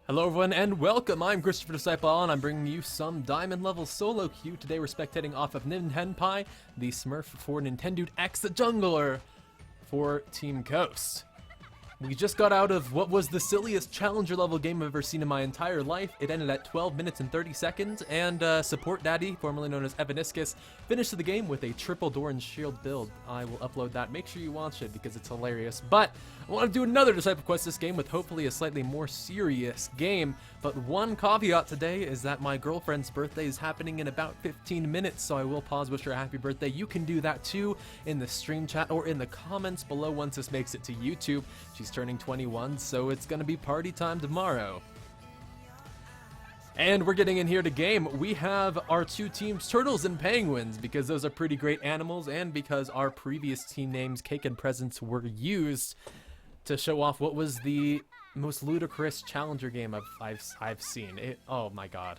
Hello everyone and welcome, I'm Christopher Disciple and I'm bringing you some diamond level solo queue. Today we're spectating off of Nintendu, the Smurf for NintendudeX, the jungler for Team Coast. We just got out of what was the silliest challenger level game I've ever seen in my entire life. It ended at 12 minutes and 30 seconds, and Support Daddy, formerly known as Evaniscus, finished the game with a triple door and shield build. I will upload that. Make sure you watch it because it's hilarious. But I want to do another Disciple Quest this game with hopefully a slightly more serious game. But one caveat today is that my girlfriend's birthday is happening in about 15 minutes, so I will pause, wish her a happy birthday. You can do that too in the stream chat or in the comments below once this makes it to YouTube. She's turning 21, so it's gonna be party time tomorrow. And we're getting in here to game. We have our two teams, Turtles and Penguins, because those are pretty great animals, and because our previous team names, Cake and Presents, were used to show off what was the most ludicrous challenger game I've seen. Oh my god.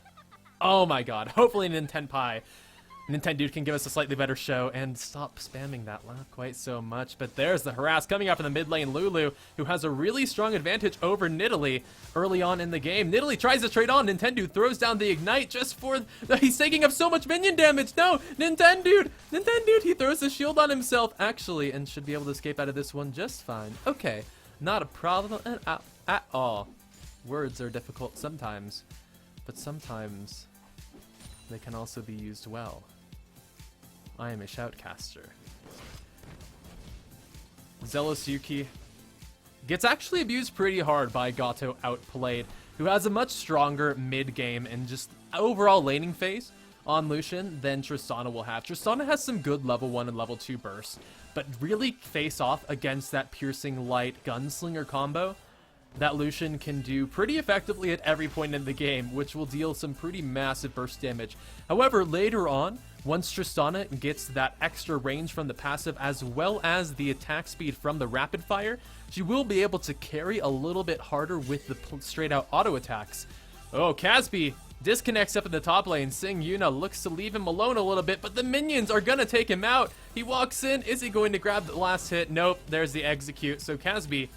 Oh my god. Hopefully Nintendude can give us a slightly better show and stop spamming that laugh quite so much. But there's the harass coming out from the mid lane, Lulu, who has a really strong advantage over Nidalee early on in the game. Nidalee tries to trade on. Nintendude throws down the ignite just for he's taking up so much minion damage. No, Nintendude, he throws the shield on himself actually and should be able to escape out of this one just fine. Okay, not a problem at all. Words are difficult sometimes, but sometimes they can also be used well. I am a shoutcaster. Zealous Yuki gets actually abused pretty hard by Gato Outplayed, who has a much stronger mid-game and just overall laning phase on Lucian than Tristana will have. Tristana has some good level 1 and level 2 bursts, but really face off against that piercing light gunslinger combo that Lucian can do pretty effectively at every point in the game, which will deal some pretty massive burst damage. However, later on, once Tristana gets that extra range from the passive as well as the attack speed from the rapid fire, she will be able to carry a little bit harder with the straight out auto attacks. Oh, Casby disconnects up in the top lane. Sing Yuna looks to leave him alone a little bit, but the minions are gonna take him out. He walks in. Is he going to grab the last hit? Nope, there's the execute. So Casby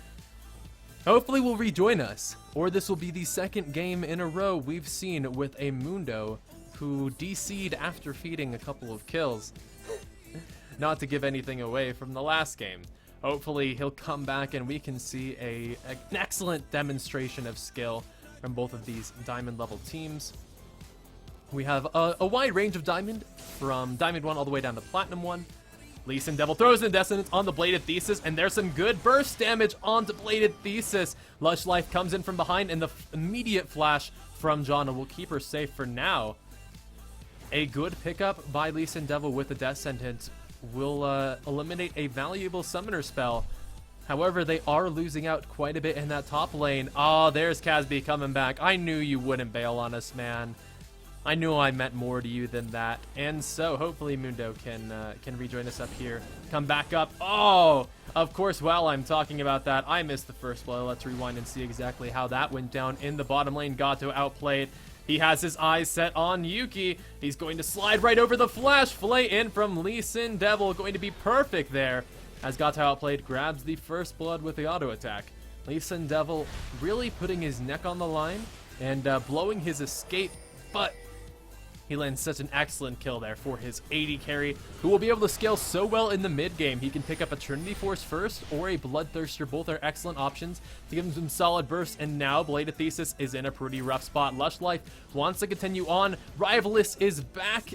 hopefully will rejoin us, or this will be the second game in a row we've seen with a Mundo who DC'd after feeding a couple of kills. Not to give anything away from the last game. Hopefully he'll come back and we can see an excellent demonstration of skill from both of these diamond level teams. We have a wide range of diamond, from diamond 1 all the way down to platinum 1. Lee Sin Devil throws in Descendants on the Bladed Thesis, and there's some good burst damage onto Bladed Thesis. Lush Life comes in from behind, and the immediate flash from Janna will keep her safe for now. A good pickup by Lee Sin Devil with the Death Sentence will eliminate a valuable summoner spell. However, they are losing out quite a bit in that top lane. Oh, there's Casby coming back. I knew you wouldn't bail on us, man. I knew I meant more to you than that. And so hopefully Mundo can rejoin us up here. Come back up. Oh, of course, while I'm talking about that, I missed the first blow. Let's rewind and see exactly how that went down in the bottom lane. Gato outplayed. He has his eyes set on Yuki. He's going to slide right over the flash. Fillet in from Lee Sin Devil. Going to be perfect there as Gato outplayed grabs the first blood with the auto attack. Lee Sin Devil really putting his neck on the line and blowing his escape, but he lands such an excellent kill there for his 80 carry, who will be able to scale so well in the mid game. He can pick up a Trinity Force first or a Bloodthirster. Both are excellent options to give him some solid bursts, and now Bladed Thesis is in a pretty rough spot. Lush Life wants to continue on. Rivalus is back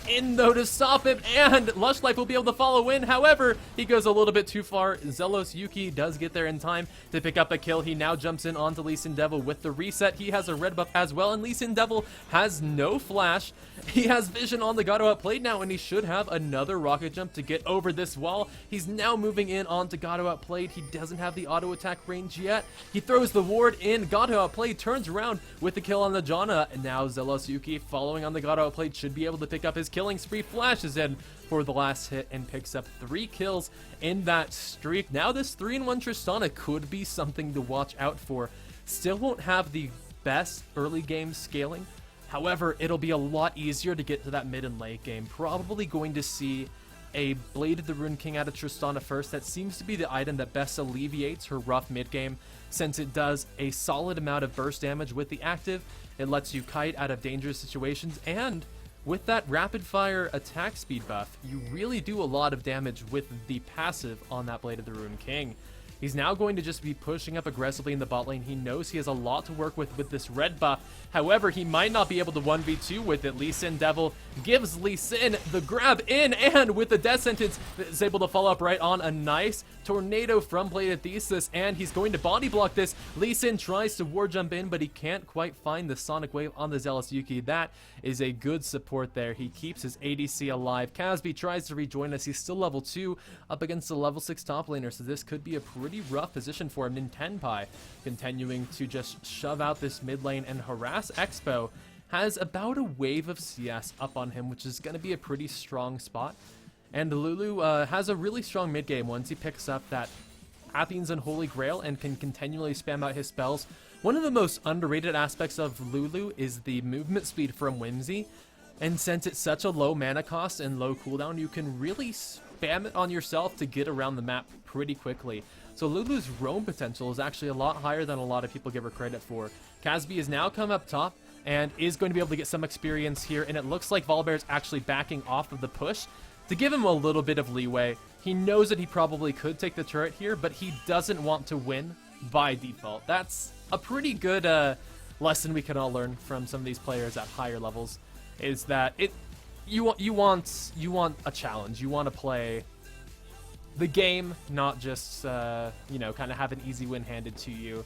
in though to stop him, and Lush Life will be able to follow in. However, he goes a little bit too far. Zealous Yuki does get there in time to pick up a kill. He now jumps in onto Lee Sin Devil with the reset. He has a red buff as well, and Lee Sin Devil has no flash. He has vision on the Gato outplayed now, and he should have another rocket jump to get over this wall. He's now moving in onto Gato outplayed. He doesn't have the auto attack range yet. He throws the ward in. Gato outplayed turns around with the kill on the Janna, and now Zealous Yuki following on the Gato outplayed should be able to pick up his killing spree. Flashes in for the last hit and picks up 3 kills in that streak. Now this 3-in-1 Tristana could be something to watch out for. Still won't have the best early game scaling. However, it'll be a lot easier to get to that mid and late game. Probably going to see a Blade of the Rune King out of Tristana first. That seems to be the item that best alleviates her rough mid-game, since it does a solid amount of burst damage with the active. It lets you kite out of dangerous situations, and with that rapid-fire attack speed buff, you really do a lot of damage with the passive on that Blade of the Rune King. He's now going to just be pushing up aggressively in the bot lane. He knows he has a lot to work with this red buff. However, he might not be able to 1v2 with it. Lee Sin Devil gives Lee Sin the grab in, and with the death sentence, is able to follow up right on a nice tornado from Bladed Thesis, and he's going to body block this. Lee Sin tries to war jump in, but he can't quite find the Sonic Wave on the Zealous Yuki. That is a good support there. He keeps his ADC alive. Casby tries to rejoin us. He's still level 2 up against the level 6 top laner, so this could be a pretty rough position for him. NintendudeX continuing to just shove out this mid lane and harass Expo. Has about a wave of CS up on him, which is going to be a pretty strong spot. And Lulu has a really strong mid game once he picks up that Athene's Unholy Grail and can continually spam out his spells. One of the most underrated aspects of Lulu is the movement speed from Whimsy. And since it's such a low mana cost and low cooldown, you can really spam it on yourself to get around the map pretty quickly. So Lulu's roam potential is actually a lot higher than a lot of people give her credit for. Casby has now come up top and is going to be able to get some experience here, and it looks like Volibear is actually backing off of the push to give him a little bit of leeway. He knows that he probably could take the turret here, but he doesn't want to win by default. That's a pretty good lesson we can all learn from some of these players at higher levels, is that you want a challenge. You want to play the game, not just you know, kind of have an easy win handed to you.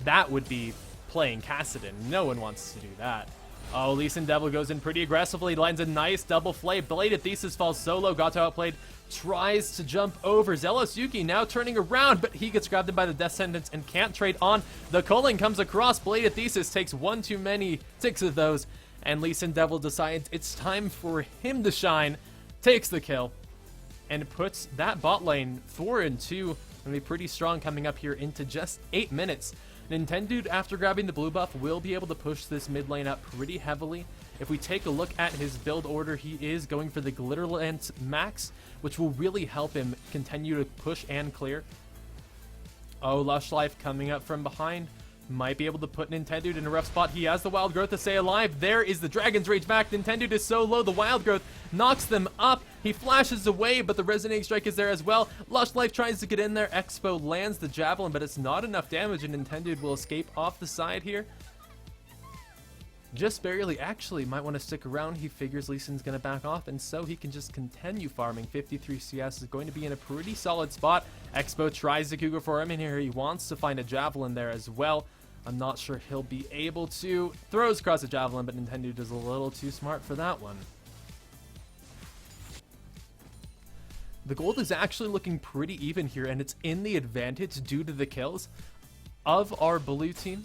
That would be playing Kassadin. No one wants to do that. Oh, Lee Sin Devil goes in pretty aggressively, lands a nice double flay. Bladed Thesis falls solo, got outplayed, tries to jump over. Zealous Yuki now turning around, but he gets grabbed in by the death sentence and can't trade on. The culling comes across. Bladed Thesis takes one too many, 6 of those, and Lee Sin Devil decides it's time for him to shine, takes the kill, and puts that bot lane 4-2. Gonna be pretty strong coming up here into just 8 minutes. Nintendude, after grabbing the blue buff, will be able to push this mid lane up pretty heavily. If we take a look at his build order, he is going for the Glitter Lance Max, which will really help him continue to push and clear. Oh, Lush Life coming up from behind. Might be able to put Nintendude in a rough spot. He has the Wild Growth to stay alive. There is the Dragon's Rage back. Nintendude is so low. The Wild Growth knocks them up. He flashes away, but the Resonating Strike is there as well. Lush Life tries to get in there. Expo lands the Javelin, but it's not enough damage, and Nintendude will escape off the side here. Just barely. Actually, might want to stick around. He figures Lee Sin's going to back off, and so he can just continue farming. 53 CS is going to be in a pretty solid spot. Expo tries to Cougar for him, and here he wants to find a Javelin there as well. I'm not sure he'll be able to. Throws across a Javelin, but Nintendude is a little too smart for that one. The gold is actually looking pretty even here, and it's in the advantage due to the kills of our blue team,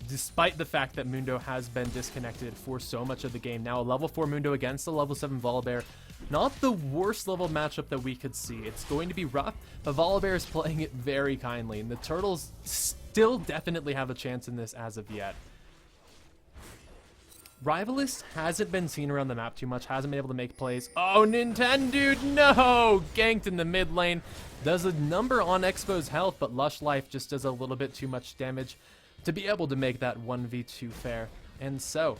despite the fact that Mundo has been disconnected for so much of the game. Now a level 4 Mundo against a level 7 Volibear. Not the worst level matchup that we could see. It's going to be rough, but Volibear is playing it very kindly, and the Turtles still definitely have a chance in this as of yet. Rivalist hasn't been seen around the map too much, hasn't been able to make plays. Oh, Nintendude, no! Ganked in the mid lane. Does a number on Expo's health, but Lush Life just does a little bit too much damage to be able to make that 1v2 fair. And so,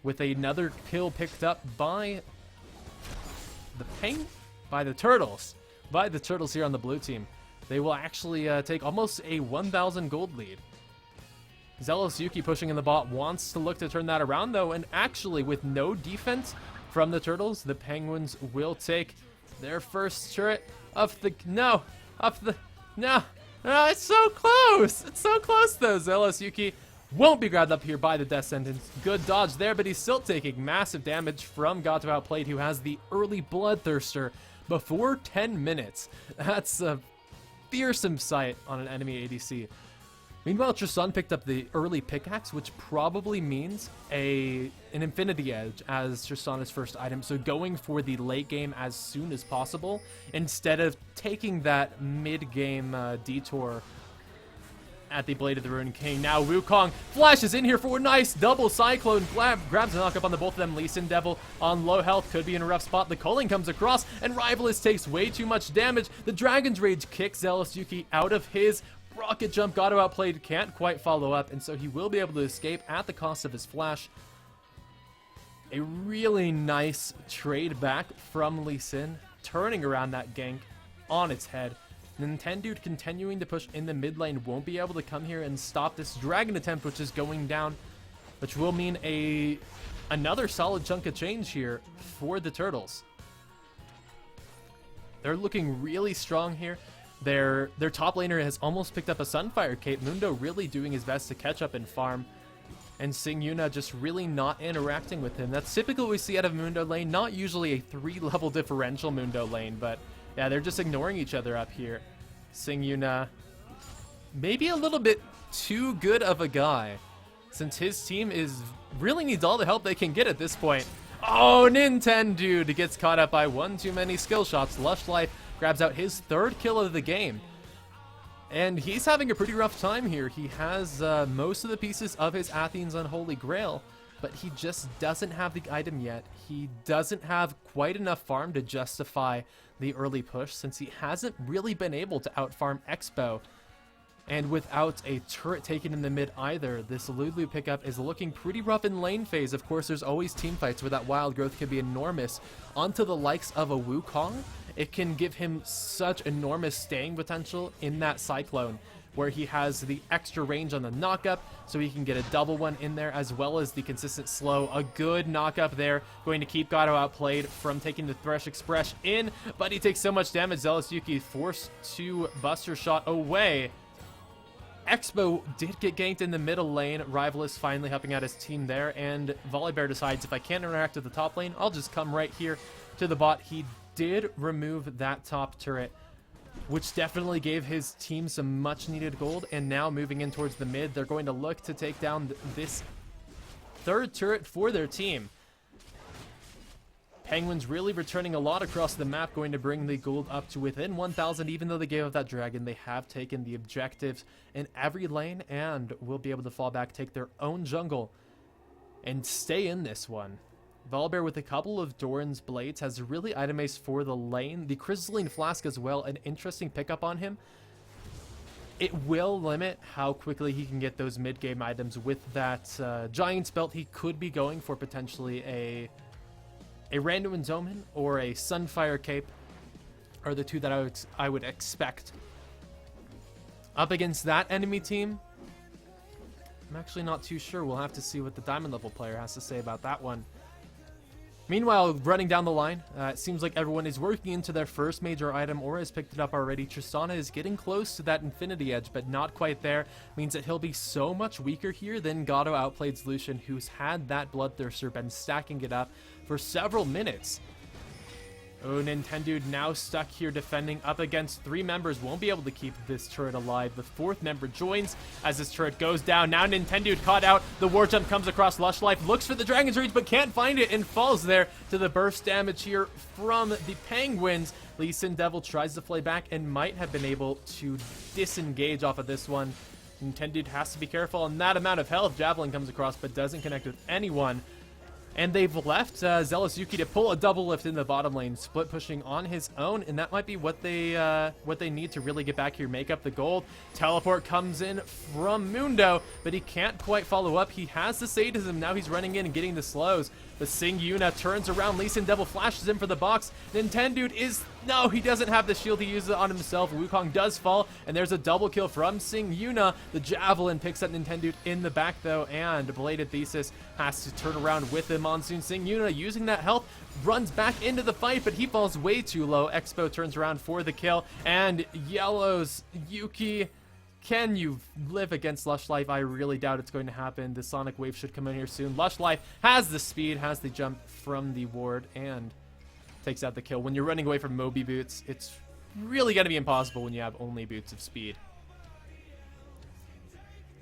with another kill picked up by the Turtles here on the blue team, they will actually take almost a 1,000 gold lead. Zealous Yuki pushing in the bot wants to look to turn that around though, and actually with no defense from the Turtles, the Penguins will take their first turret no, it's so close. It's so close though. Zealous Yuki won't be grabbed up here by the death sentence. Good dodge there, but he's still taking massive damage from Gato Outplayed, who has the early Bloodthirster before 10 minutes. That's a fearsome sight on an enemy ADC. Meanwhile, Tristan picked up the early pickaxe, which probably means an Infinity Edge as Tristana's first item. So going for the late game as soon as possible, instead of taking that mid-game detour at the Blade of the Ruined King. Now Wukong flashes in here for a nice double Cyclone grabs a knock-up on the both of them. Lee Sin Devil on low health, could be in a rough spot. The culling comes across, and Rivalist takes way too much damage. The Dragon's Rage kicks Zealous Yuki out of his rocket jump. Gato outplayed, can't quite follow up, and so he will be able to escape at the cost of his flash. A really nice trade back from Lee Sin, turning around that gank on its head. Nintendude continuing to push in the mid lane, won't be able to come here and stop this dragon attempt, which is going down, which will mean another solid chunk of change here for the Turtles. They're looking really strong here. Their top laner has almost picked up a Sunfire Cape. Mundo really doing his best to catch up and farm. And Sing Yuna just really not interacting with him. That's typically what we see out of Mundo lane. Not usually a 3-level differential Mundo lane, but yeah, they're just ignoring each other up here. Sing Yuna, maybe a little bit too good of a guy, since his team really needs all the help they can get at this point. Oh, Nintendude gets caught up by one too many skill shots. Lush Life grabs out his 3rd kill of the game. And he's having a pretty rough time here. He has most of the pieces of his Athene's Unholy Grail, but he just doesn't have the item yet. He doesn't have quite enough farm to justify the early push, since he hasn't really been able to outfarm Expo. And without a turret taken in the mid either, this Lulu pickup is looking pretty rough in lane phase. Of course, there's always team fights where that wild growth can be enormous. Onto the likes of a Wukong, it can give him such enormous staying potential in that Cyclone, where he has the extra range on the knockup, so he can get a double one in there, as well as the consistent slow. A good knockup there, going to keep Gato outplayed from taking the Thresh Express in, but he takes so much damage. Zealous Yuki forced to Buster Shot away. Expo did get ganked in the middle lane. Rivalist finally helping out his team there, and Volibear decides, if I can't interact with the top lane, I'll just come right here to the bot. He did remove that top turret, which definitely gave his team some much needed gold. And now moving in towards the mid, they're going to look to take down this 3rd turret for their team. Penguins really returning a lot across the map, going to bring the gold up to within 1,000. Even though they gave up that dragon, they have taken the objectives in every lane and will be able to fall back, take their own jungle, and stay in this one. Volibear with a couple of Doran's Blades has really item ace for the lane. The Crystalline Flask as well, an interesting pickup on him. It will limit how quickly he can get those mid-game items. With that Giant's Belt, he could be going for potentially a Randuin's Omen or a Sunfire Cape are the two that I would expect. Up against that enemy team, I'm actually not too sure. We'll have to see what the diamond level player has to say about that one. Meanwhile, running down the line, it seems like everyone is working into their first major item or has picked it up already. Tristana is getting close to that Infinity Edge, but not quite there. Means that he'll be so much weaker here than Gato outplayed Lucian, who's had that Bloodthirster, been stacking it up for several minutes. Oh, Nintendude now stuck here defending up against 3 members. Won't be able to keep this turret alive. The 4th member joins as this turret goes down. Now Nintendude caught out. The war jump comes across Lush Life. Looks for the Dragon's Reach, but can't find it and falls there to the burst damage here from the Penguins. Lee Sin Devil tries to play back and might have been able to disengage off of this one. Nintendude has to be careful on that amount of health. Javelin comes across, but doesn't connect with anyone. And they've left Zealous Yuki to pull a double lift in the bottom lane, split pushing on his own, and that might be what they need to really get back here, make up the gold. Teleport comes in from Mundo, but he can't quite follow up. He has the sadism, now he's running in and getting the slows. The Sing Yuna turns around, Lee Sin Devil flashes in for the box. Nintendude no, he doesn't have the shield, he uses it on himself. Wukong does fall, and there's a double kill from Sing Yuna. The Javelin picks up Nintendude in the back though, and Bladed Thesis has to turn around with the Monsoon. Sing Yuna using that health, runs back into the fight, but he falls way too low. Expo turns around for the kill, and Yellow's Yuki. Can you live against Lush Life? I really doubt it's going to happen. The Sonic Wave should come in here soon. Lush Life has the speed, has the jump from the ward, and takes out the kill. When you're running away from Moby Boots, it's really going to be impossible when you have only Boots of Speed.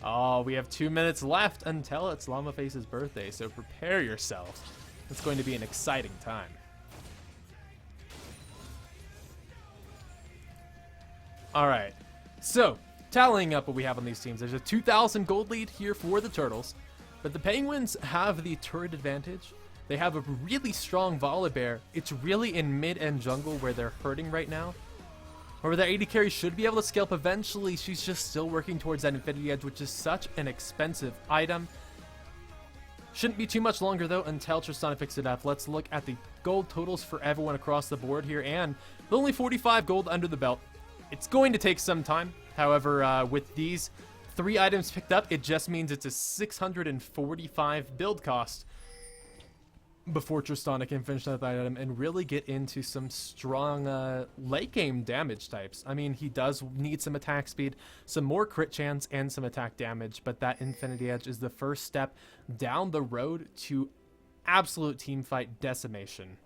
Oh, we have 2 minutes left until it's Llamaface's birthday, so prepare yourselves. It's going to be an exciting time. All right, so tallying up what we have on these teams. There's a 2,000 gold lead here for the Turtles, but the Penguins have the turret advantage. They have a really strong Volibear. It's really in mid and jungle where they're hurting right now. However, their AD carry should be able to scale up eventually. She's just still working towards that Infinity Edge, which is such an expensive item. Shouldn't be too much longer, though, until Tristana picks it up. Let's look at the gold totals for everyone across the board here, and only 45 gold under the belt. It's going to take some time. However, with these 3 items picked up, it just means it's a 645 build cost before Tristana can finish that item and really get into some strong late game damage types. I mean, he does need some attack speed, some more crit chance, and some attack damage, but that Infinity Edge is the first step down the road to absolute teamfight decimation.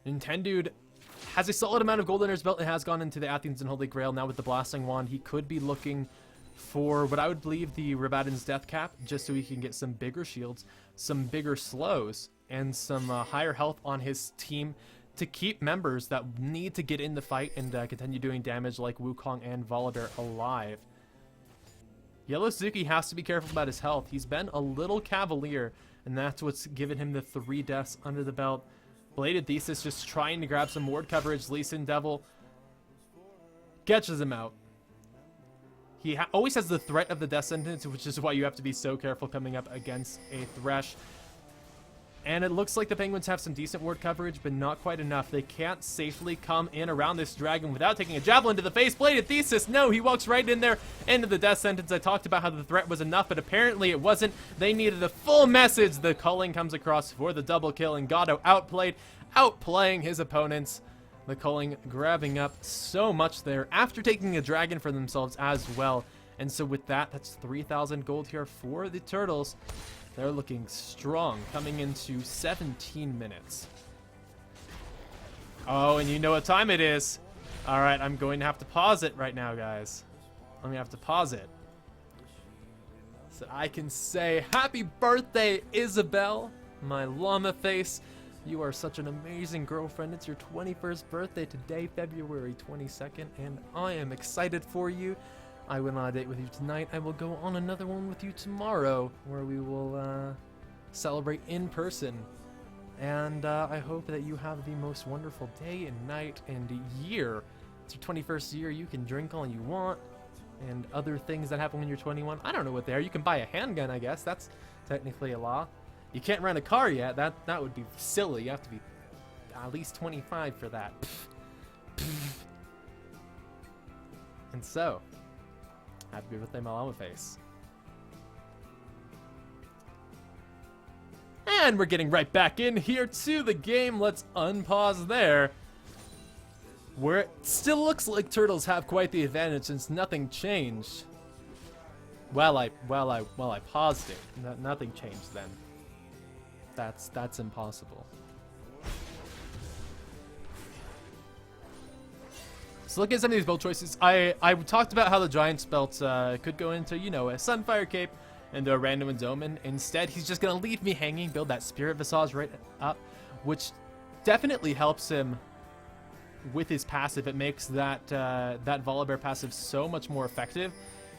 Nintendude has a solid amount of gold under his belt and has gone into the Athens and Holy Grail. Now with the Blasting Wand, he could be looking for what I would believe the Rabadon's Death Cap, just so he can get some bigger shields, some bigger slows, and some higher health on his team to keep members that need to get in the fight and continue doing damage like Wukong and Volibear alive. Yellow Suzuki has to be careful about his health. He's been a little cavalier, and that's what's given him the 3 deaths under the belt. Bladed Thesis just trying to grab some ward coverage. Lee Sin Devil catches him out. He always has the threat of the death sentence, which is why you have to be so careful coming up against a Thresh. And it looks like the Penguins have some decent ward coverage, but not quite enough. They can't safely come in around this dragon without taking a javelin to the face. Bladed Thesis, no, he walks right in there into the death sentence. I talked about how the threat was enough, but apparently it wasn't. They needed the full message. The culling comes across for the double kill, and Gato outplaying his opponents. The culling grabbing up so much there after taking a dragon for themselves as well. And so with that, that's 3,000 gold here for the Turtles. They're looking strong coming into 17 minutes. Oh, and you know what time it is. All right, I'm going to have to pause it right now, guys. I'm going to have to pause it so I can say happy birthday, Isabel, my llama face. You are such an amazing girlfriend. It's your 21st birthday today, February 22nd, and I am excited for you. I went on a date with you tonight. I will go on another one with you tomorrow, where we will celebrate in person. And I hope that you have the most wonderful day and night and year. It's your 21st year. You can drink all you want, and other things that happen when you're 21. I don't know what they are. You can buy a handgun, I guess. That's technically a law. You can't rent a car yet. That would be silly. You have to be at least 25 for that. And so, happy birthday, my llama face. And we're getting right back in here to the game. Let's unpause there, where it still looks like Turtles have quite the advantage since nothing changed. Well, I paused it. Nothing changed then. That's impossible. So look at some of these build choices. I talked about how the Giant's belt could go into, you know, a Sunfire Cape and a Random Endowment. Instead, he's just going to leave me hanging, build that Spirit Visage right up, which definitely helps him with his passive. It makes that that Volibear passive so much more effective,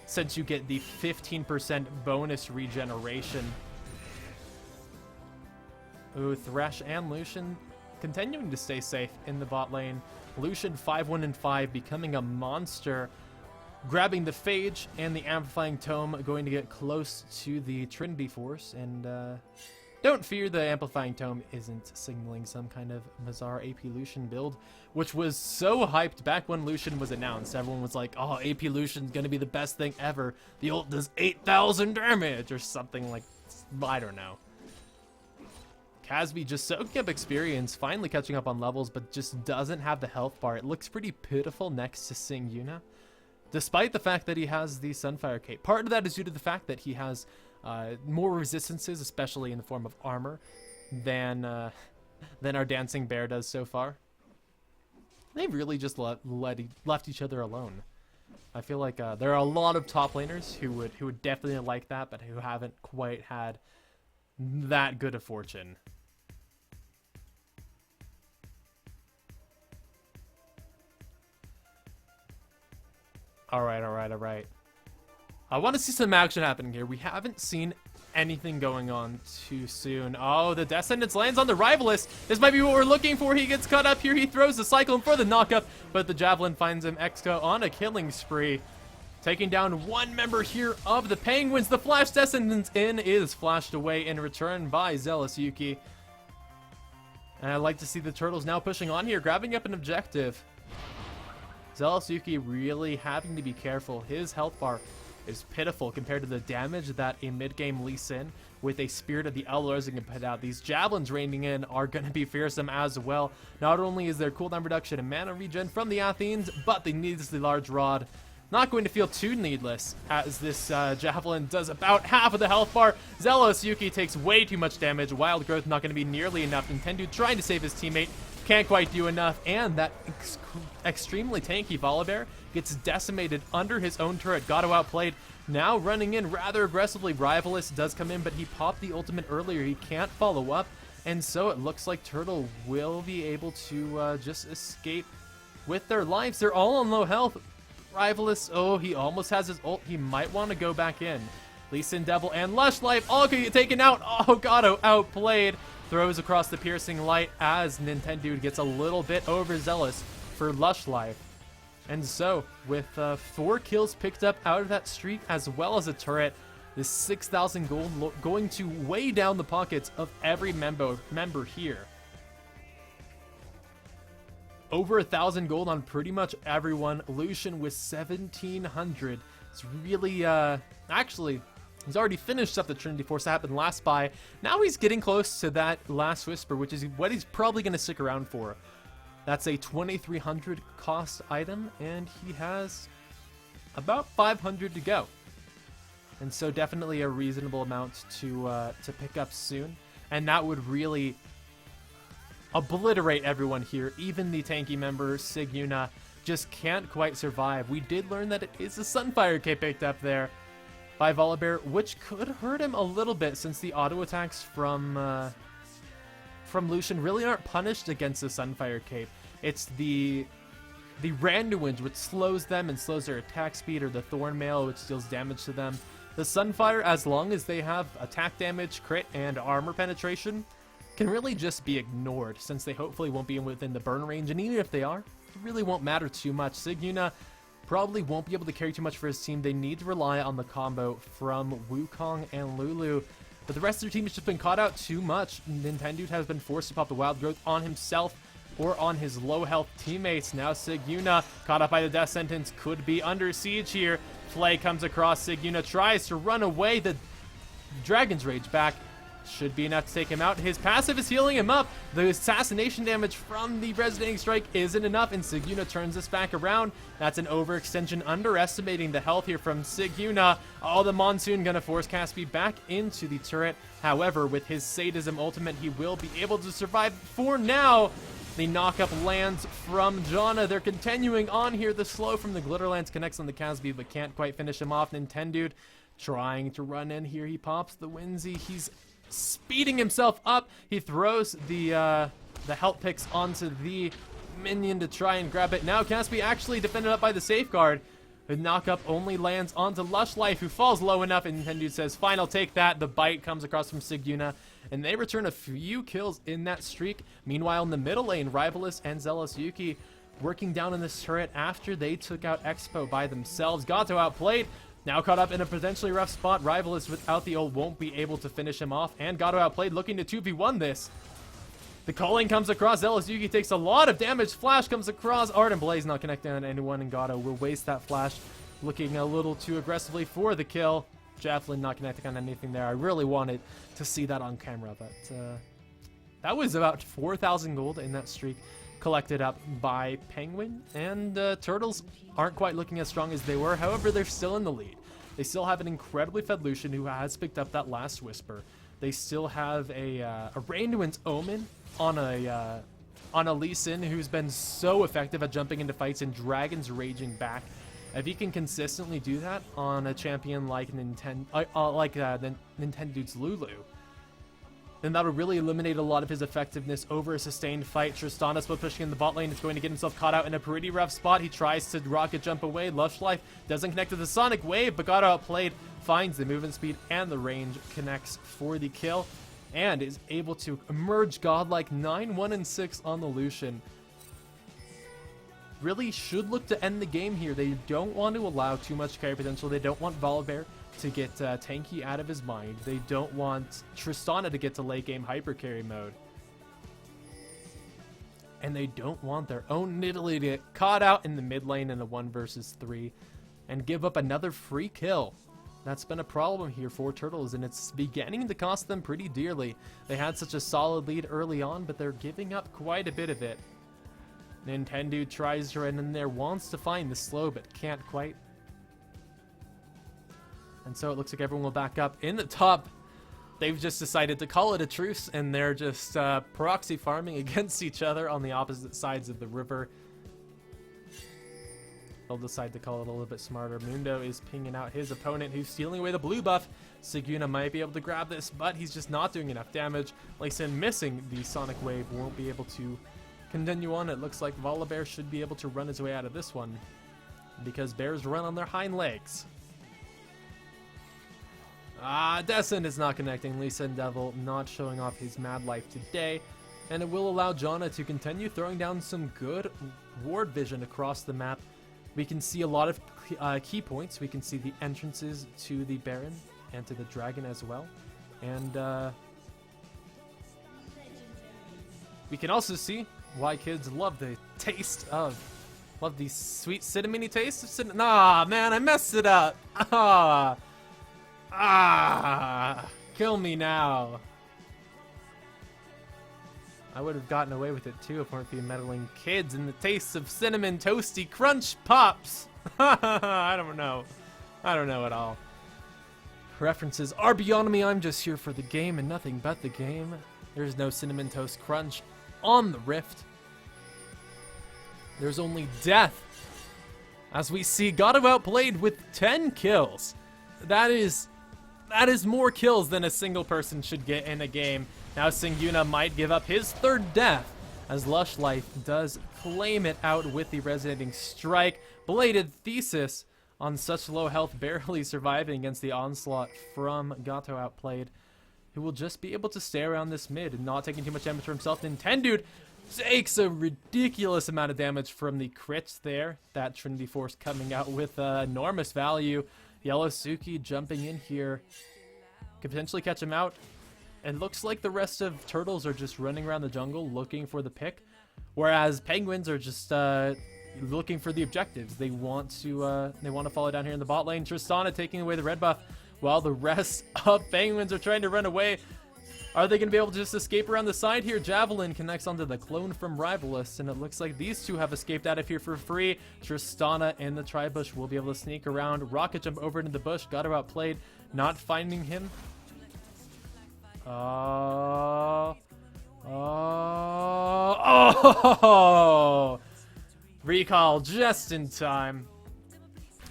since you get the 15% bonus regeneration. Ooh, Thresh and Lucian continuing to stay safe in the bot lane. Lucian 5-1-5, becoming a monster, grabbing the Phage and the Amplifying Tome, going to get close to the Trinity Force. And don't fear, the Amplifying Tome isn't signaling some kind of bizarre AP Lucian build, which was so hyped back when Lucian was announced. Everyone was like, oh, AP Lucian's gonna be the best thing ever. The ult does 8,000 damage or something like, I don't know. Casby just soaking up experience, finally catching up on levels, but just doesn't have the health bar. It looks pretty pitiful next to Sing Yuna, despite the fact that he has the Sunfire Cape. Part of that is due to the fact that he has more resistances, especially in the form of armor, than our Dancing Bear does so far. They've really just left each other alone. I feel like there are a lot of top laners who would definitely like that, but who haven't quite had that good of fortune. Alright. I want to see some action happening here. We haven't seen anything going on too soon. Oh, the Descendants lands on the Rivalist. This might be what we're looking for. He gets cut up here. He throws the Cyclone for the knockup, but the Javelin finds him Exco on a killing spree. Taking down one member here of the Penguins. The Flash Descendants in is flashed away in return by Zealous Yuki. And I like to see the Turtles now pushing on here, grabbing up an objective. Zealous Yuki really having to be careful. His health bar is pitiful compared to the damage that a mid-game Lee Sin with a Spirit of the Elders can put out. These Javelins raining in are going to be fearsome as well. Not only is there cooldown reduction and mana regen from the Athenes, but they need the large rod. Not going to feel too needless, as this Javelin does about half of the health bar. Zealous Yuki takes way too much damage. Wild Growth not going to be nearly enough. Nintendu trying to save his teammate, can't quite do enough, and that extremely tanky Volibear gets decimated under his own turret. Gato outplayed, now running in rather aggressively. Rivalist does come in, but he popped the ultimate earlier. He can't follow up, and so it looks like Turtle will be able to just escape with their lives. They're all on low health. Rivalist, oh, he almost has his ult. He might want to go back in. Lee Sin, Devil, and Lush Life all can get taken out. Oh, Gato outplayed. Throws across the piercing light as Nintendu gets a little bit overzealous for Lush Life. And so, with 4 kills picked up out of that streak, as well as a turret, this 6,000 gold going to weigh down the pockets of every member here. Over 1,000 gold on pretty much everyone. Lucian with 1,700. It's really, actually, he's already finished up the Trinity Force that happened last buy. Now he's getting close to that last Whisper, which is what he's probably going to stick around for. That's a 2,300 cost item, and he has about 500 to go. And so definitely a reasonable amount to pick up soon. And that would really obliterate everyone here. Even the tanky member, Siguna, just can't quite survive. We did learn that it is a Sunfire Cape picked up there by Volibear, which could hurt him a little bit since the auto attacks from Lucian really aren't punished against the Sunfire Cape. It's the Randuin's which slows them and slows their attack speed, or the Thornmail which deals damage to them. The Sunfire, as long as they have attack damage, crit, and armor penetration, can really just be ignored, since they hopefully won't be within the burn range, and even if they are, it really won't matter too much. Siguna probably won't be able to carry too much for his team. They need to rely on the combo from Wukong and Lulu, but the rest of their team has just been caught out too much. Nintendu has been forced to pop the Wild Growth on himself or on his low health teammates. Now Siguna, caught up by the death sentence, could be under siege here. Flay comes across. Siguna tries to run away. The Dragon's Rage back should be enough to take him out. His passive is healing him up. The assassination damage from the Resonating Strike isn't enough, and Siguna turns this back around. That's an overextension, underestimating the health here from Siguna. Oh, the Monsoon gonna force Caspi back into the turret. However, with his Sadism ultimate, he will be able to survive for now. The knockup lands from Jana. They're continuing on here. The slow from the Glitter Lance connects on the Caspi, but can't quite finish him off. Nintendude trying to run in here. He pops the Whimsy. He's speeding himself up. He throws the health picks onto the minion to try and grab it. Now Caspi actually defended up by the safeguard. The knockup only lands onto Lush Life, who falls low enough, and Nintendu says, fine, I'll take that. The bite comes across from Siguna, and they return a few kills in that streak. Meanwhile, in the middle lane, Rivalist and Zealous Yuki working down in this turret after they took out Expo by themselves. Gato outplayed. Now caught up in a potentially rough spot. Rivalist without the ult won't be able to finish him off, and Gato outplayed, looking to 2v1 this. The calling comes across. Zealous Yuki takes a lot of damage. Flash comes across. Ardent Blaze not connecting on anyone, and Gato will waste that flash, looking a little too aggressively for the kill. Javelin not connecting on anything there. I really wanted to see that on camera, but that was about 4,000 gold in that streak collected up by Penguin, and Turtles aren't quite looking as strong as they were. However, they're still in the lead. They still have an incredibly fed Lucian who has picked up that last Whisper. They still have a Randuin's Omen on a Lee Sin who's been so effective at jumping into fights and Dragon's Raging back. If he can consistently do that on a champion like Nintendude's Lulu, then that'll really eliminate a lot of his effectiveness over a sustained fight. Tristana still pushing in the bot lane. Is going to get himself caught out in a pretty rough spot. He tries to rocket jump away. Lush Life doesn't connect to the Sonic Wave, but got outplayed. Finds the movement speed and the range. Connects for the kill. And is able to emerge godlike 9-1-6 on the Lucian. Really should look to end the game here. They don't want to allow too much carry potential. They don't want Volibear to get tanky out of his mind. They don't want Tristana to get to late game hyper carry mode. And they don't want their own Nidalee to get caught out in the mid lane in a 1 versus 3 and give up another free kill. That's been a problem here for Turtles, and it's beginning to cost them pretty dearly. They had such a solid lead early on, but they're giving up quite a bit of it. Nintendude tries to run in there, wants to find the slow, but can't quite. And so it looks like everyone will back up. In the top, they've just decided to call it a truce, and they're just proxy farming against each other on the opposite sides of the river. They'll decide to call it a little bit smarter. Mundo is pinging out his opponent, who's stealing away the blue buff. Siguna might be able to grab this, but he's just not doing enough damage. Lee Sin missing the Sonic Wave, won't be able to continue on. It looks like Volibear should be able to run his way out of this one, because bears run on their hind legs. Descent is not connecting. Lee Sin Devil not showing off his mad life today, and it will allow Janna to continue throwing down some good ward vision across the map. We can see a lot of key points. We can see the entrances to the Baron and to the Dragon as well. And we can also see why kids love the taste of, love the sweet cinnamony taste of cinnamon. Nah, man, I messed it up. Kill me now. I would have gotten away with it too if it weren't for meddling kids and the taste of cinnamon toasty crunch pops. I don't know at all. References are beyond me. I'm just here for the game and nothing but the game. There's no cinnamon toast crunch on the Rift. There's only death. As we see, Gato outplayed with 10 kills. That is more kills than a single person should get in a game. Now Siguna might give up his third death, as Lush Life does claim it out with the resonating strike. Belated Thesis on such low health, barely surviving against the onslaught from Gato outplayed, who will just be able to stay around this mid and not taking too much damage for himself. Nintendude takes a ridiculous amount of damage from the crits there. That Trinity Force coming out with enormous value. Yellow Suki jumping in here could potentially catch him out. And looks like the rest of Turtles are just running around the jungle looking for the pick, whereas Penguins are just looking for the objectives. They want to follow down here in the bot lane. Tristana taking away the red buff, while the rest of Penguins are trying to run away. Are they going to be able to just escape around the side here? Javelin connects onto the clone from Rivalus, and it looks like these two have escaped out of here for free. Tristana and the Tri-Bush will be able to sneak around. Rocket jump over into the bush. Got her outplayed. Not finding him. Recall just in time.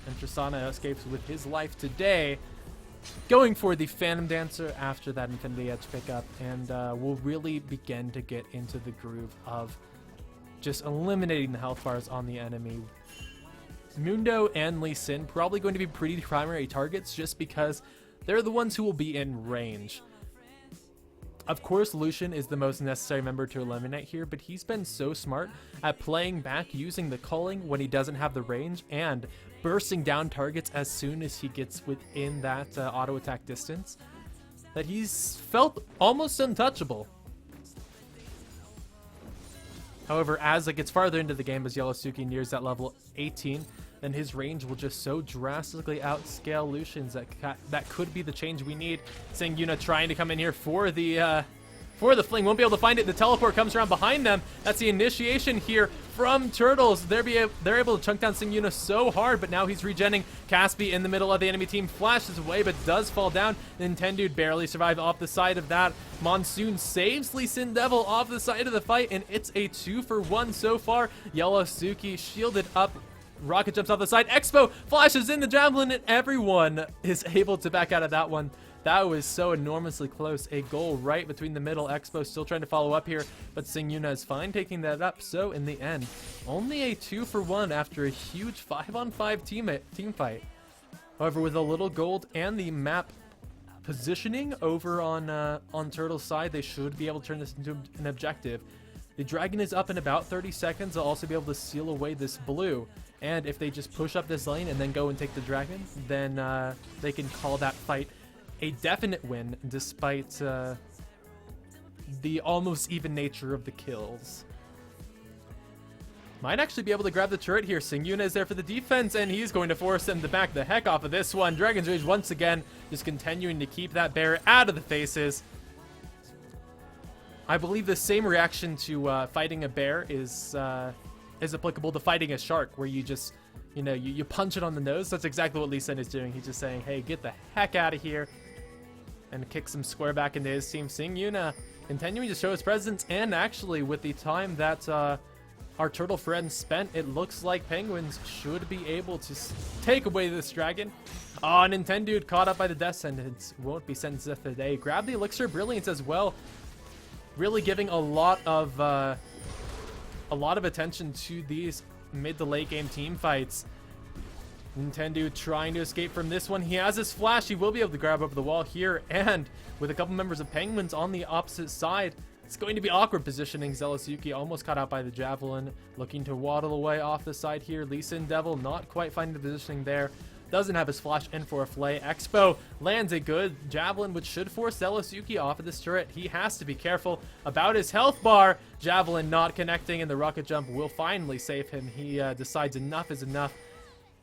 And Tristana escapes with his life today, going for the Phantom Dancer after that NintendudeX pickup, and we'll really begin to get into the groove of just eliminating the health bars on the enemy. Mundo and Lee Sin probably going to be pretty primary targets, just because they're the ones who will be in range. Of course, Lucian is the most necessary member to eliminate here, but he's been so smart at playing back, using the culling when he doesn't have the range, and bursting down targets as soon as he gets within that auto attack distance, that he's felt almost untouchable. However, as it gets farther into the game, as Yellowsuki nears that level 18, then his range will just so drastically outscale Lucian's that could be the change we need. Siguna trying to come in here for the fling, won't be able to find it. The teleport comes around behind them. That's the initiation here from Turtles. They're able to chunk down Siguna so hard, but now he's regenning. Caspi in the middle of the enemy team flashes away, but does fall down. Nintendude barely survived off the side of that. Monsoon saves Lee Sin Devil off the side of the fight, and it's a 2-for-1 so far. Yellow Suki shielded up. Rocket jumps off the side. Expo flashes in the javelin, and everyone is able to back out of that one. That was so enormously close. A goal right between the middle. Expo still trying to follow up here, but Singyuna is fine taking that up. So in the end, only a 2-for-1 after a huge 5-on-5 team fight. However, with a little gold and the map positioning over on Turtle's side, they should be able to turn this into an objective. The dragon is up in about 30 seconds. They'll also be able to seal away this blue. And if they just push up this lane and then go and take the dragon, then they can call that fight a definite win, despite the almost even nature of the kills. Might actually be able to grab the turret here. Singyuna is there for the defense, and he's going to force them to back the heck off of this one. Dragon's Rage once again just continuing to keep that bear out of the faces. I believe the same reaction to fighting a bear is applicable to fighting a shark, where you just, you punch it on the nose. That's exactly what Lee Sin is doing. He's just saying, hey, get the heck out of here, and kicks him square back into his team. Singyuna continuing to show his presence, and actually with the time that our turtle friend spent, it looks like Penguins should be able to take away this dragon. Oh, Nintendude caught up by the death sentence. Won't be sentenced to today. Grab the Elixir of Brilliance as well. Really giving a lot of attention to these mid to late game team fights. Nintendude trying to escape from this one. He has his flash. He will be able to grab over the wall here, and with a couple members of Penguins on the opposite side, it's going to be awkward positioning. Zealous Yuki almost caught out by the javelin, looking to waddle away off the side here. Lee Sin Devil not quite finding the positioning there. Doesn't have his flash in for a flay. Expo lands a good javelin, which should force Zealous Yuki off of this turret. He has to be careful about his health bar. Javelin not connecting, and the rocket jump will finally save him. He decides enough is enough.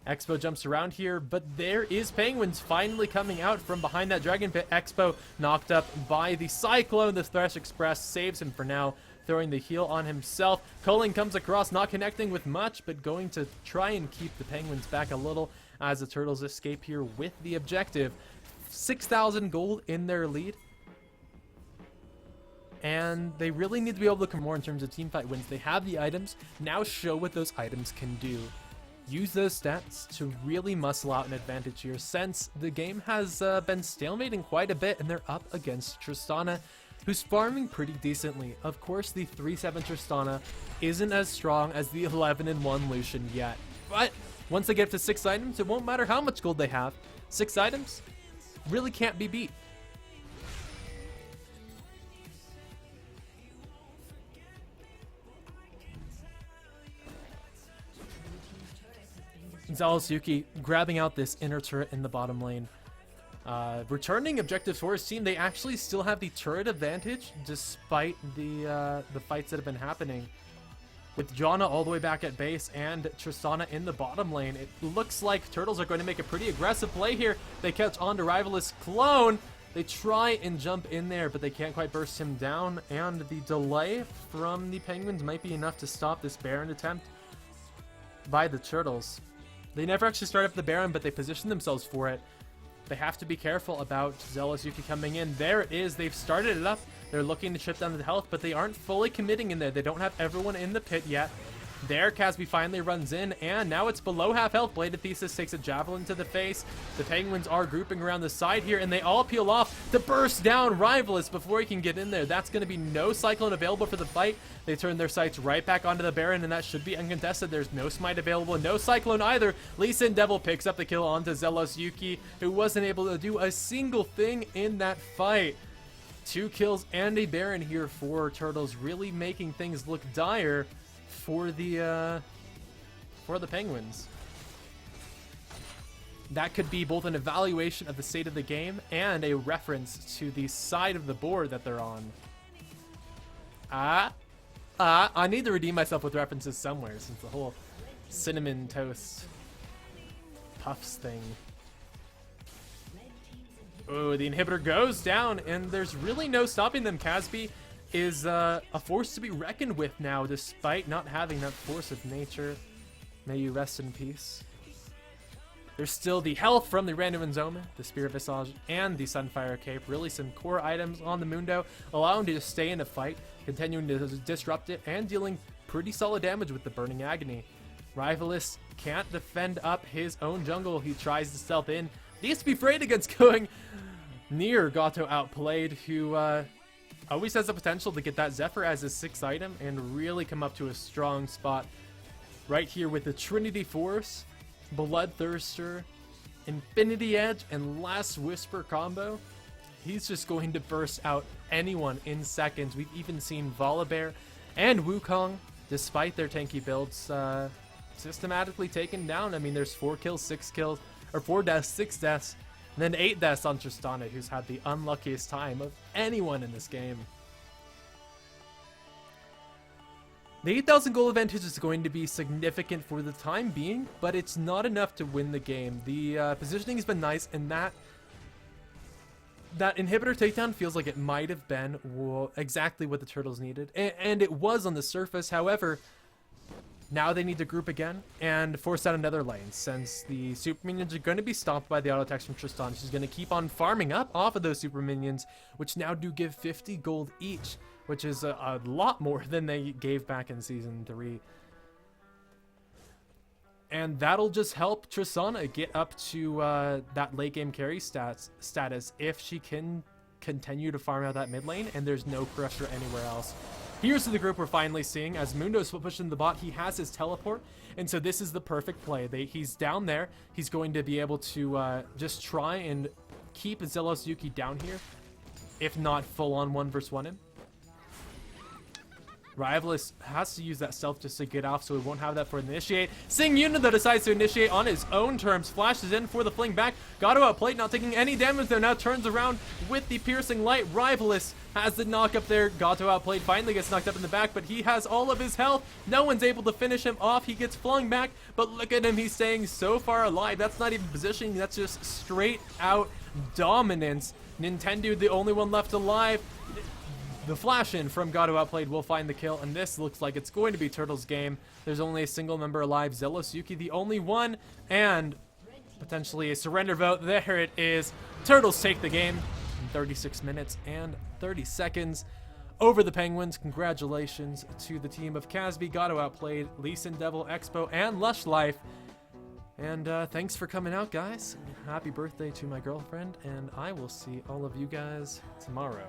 Expo jumps around here, but there is Penguins finally coming out from behind that dragon pit. Expo knocked up by the Cyclone. The Thresh Express saves him for now, throwing the heal on himself. Culling comes across, not connecting with much, but going to try and keep the Penguins back a little as the Turtles escape here with the objective. 6,000 gold in their lead. And they really need to be able to come more in terms of teamfight wins. They have the items. Now show what those items can do. Use those stats to really muscle out an advantage here, since the game has been stalemating quite a bit, and they're up against Tristana, who's farming pretty decently. Of course, the 3-7 Tristana isn't as strong as the 11-1 Lucian yet, but once they get to 6 items, it won't matter how much gold they have. 6 items really can't be beat. Zealous Yuki grabbing out this inner turret in the bottom lane. Returning objectives for his team. They actually still have the turret advantage despite the fights that have been happening. With Janna all the way back at base and Tristana in the bottom lane, it looks like Turtles are going to make a pretty aggressive play here. They catch on to Rivalist Clone. They try and jump in there, but they can't quite burst him down, and the delay from the Penguins might be enough to stop this Baron attempt by the Turtles. They never actually start up the Baron, but they position themselves for it. They have to be careful about Zealous Yuki coming in. There it is. They've started it up. They're looking to chip down the health, but they aren't fully committing in there. They don't have everyone in the pit yet. There, Casby finally runs in, and now it's below half health. Bladed Thesis takes a javelin to the face. The Penguins are grouping around the side here, and they all peel off to burst down Rivalist before he can get in there. That's going to be no Cyclone available for the fight. They turn their sights right back onto the Baron, and that should be uncontested. There's no Smite available, no Cyclone either. Lee Sin Devil picks up the kill onto Zealous Yuki, who wasn't able to do a single thing in that fight. 2 kills and a Baron here for Turtles, really making things look dire for the Penguins. That could be both an evaluation of the state of the game and a reference to the side of the board that they're on. I need to redeem myself with references somewhere, since the whole cinnamon toast puffs thing. Oh, the inhibitor goes down, and there's really no stopping them. Casby is a force to be reckoned with now, despite not having that force of nature. May you rest in peace. There's still the health from the Random Enzoma, the Spirit Visage, and the Sunfire Cape. Really some core items on the Mundo, allowing him to just stay in the fight, continuing to disrupt it, and dealing pretty solid damage with the Burning Agony. Rivalist can't defend up his own jungle. He tries to stealth in. Needs to be afraid against going near Gato outplayed, who always has the potential to get that Zephyr as his 6th item and really come up to a strong spot right here with the Trinity Force, Bloodthirster, Infinity Edge, and Last Whisper combo. He's just going to burst out anyone in seconds. We've even seen Volibear and Wukong, despite their tanky builds, systematically taken down. I mean, there's 4 kills, 6 kills, or 4 deaths, 6 deaths, and then 8 deaths on Tristana, who's had the unluckiest time of anyone in this game. The 8,000 gold advantage is going to be significant for the time being, but it's not enough to win the game. The positioning has been nice, and that inhibitor takedown feels like it might have been exactly what the Turtles needed, and it was on the surface. However, now they need to group again and force out another lane, since the super minions are going to be stopped by the auto attacks from Tristan. She's going to keep on farming up off of those super minions, which now do give 50 gold each, which is a lot more than they gave back in Season 3. And that'll just help Tristana get up to that late game carry status if she can continue to farm out that mid lane and there's no pressure anywhere else. Here's the group we're finally seeing. As Mundo's pushing the bot, he has his teleport, and so this is the perfect play. He's down there. He's going to be able to just try and keep Zelos Yuki down here, if not full on 1v1 him. Rivalus has to use that stealth just to get off, so he won't have that for the initiate. Sing Yuna, though, decides to initiate on his own terms. Flashes in for the fling back. Gato outplayed, not taking any damage there. Now turns around with the piercing light. Rivalus has the knock up there. Gato outplayed, finally gets knocked up in the back, but he has all of his health. No one's able to finish him off. He gets flung back, but look at him. He's staying so far alive. That's not even positioning. That's just straight out dominance. Nintendude, the only one left alive. The flash in from Gato outplayed will find the kill, and this looks like it's going to be Turtles' game. There's only a single member alive, Zelos Yuki, the only one, and potentially a surrender vote. There it is. Turtles take the game in 36 minutes and 30 seconds over the Penguins. Congratulations to the team of Casby, Gato outplayed, Lee Sin Devil, Expo, and Lush Life. And thanks for coming out, guys. Happy birthday to my girlfriend, and I will see all of you guys tomorrow.